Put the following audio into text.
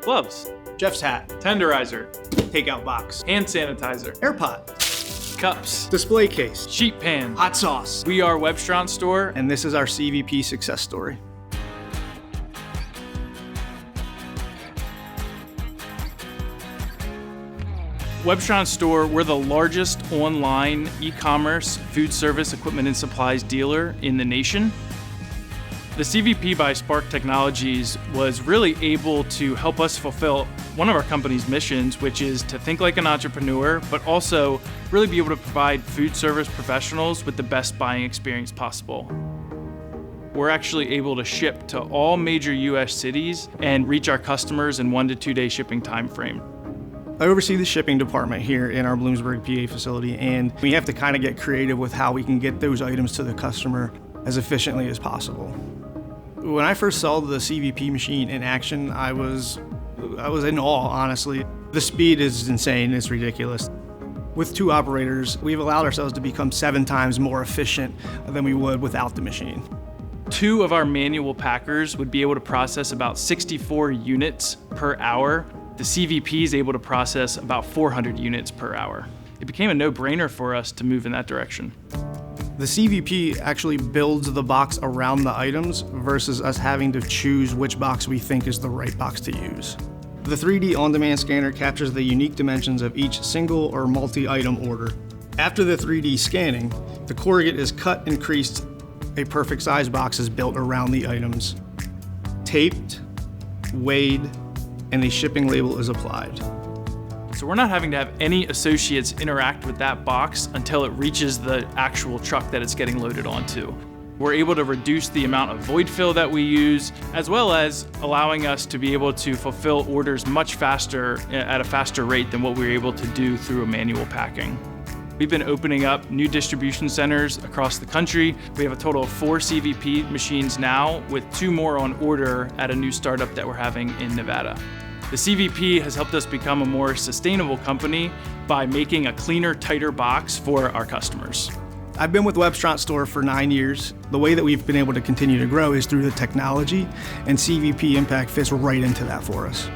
gloves, Jeff's hat, tenderizer, takeout box, hand sanitizer, AirPod, cups, display case, sheet pan, hot sauce. We are WebstaurantStore. And this is our CVP success story. WebstaurantStore, we're the largest online e-commerce food service equipment and supplies dealer in the nation. The CVP by Sparck Technologies was really able to help us fulfill one of our company's missions, which is to think like an entrepreneur, but also really be able to provide food service professionals with the best buying experience possible. We're actually able to ship to all major US cities and reach our customers in 1 to 2 day shipping time frame. I oversee the shipping department here in our Bloomsburg, PA facility, and we have to kind of get creative with how we can get those items to the customer as efficiently as possible. When I first saw the CVP machine in action, I was in awe, honestly. The speed is insane, it's ridiculous. With 2 operators, we've allowed ourselves to become 7 times more efficient than we would without the machine. 2 of our manual packers would be able to process about 64 units per hour. The CVP is able to process about 400 units per hour. It became a no-brainer for us to move in that direction. The CVP actually builds the box around the items versus us having to choose which box we think is the right box to use. The 3D on-demand scanner captures the unique dimensions of each single or multi-item order. After the 3D scanning, the corrugate is cut and creased. A perfect size box is built around the items. Taped, weighed, and a shipping label is applied. So we're not having to have any associates interact with that box until it reaches the actual truck that it's getting loaded onto. We're able to reduce the amount of void fill that we use, as well as allowing us to be able to fulfill orders much faster, at a faster rate than what we were able to do through a manual packing. We've been opening up new distribution centers across the country. We have a total of 4 CVP machines now, with 2 more on order at a new startup that we're having in Nevada. The CVP has helped us become a more sustainable company by making a cleaner, tighter box for our customers. I've been with WebstaurantStore for 9 years. The way that we've been able to continue to grow is through the technology, and CVP Impact fits right into that for us.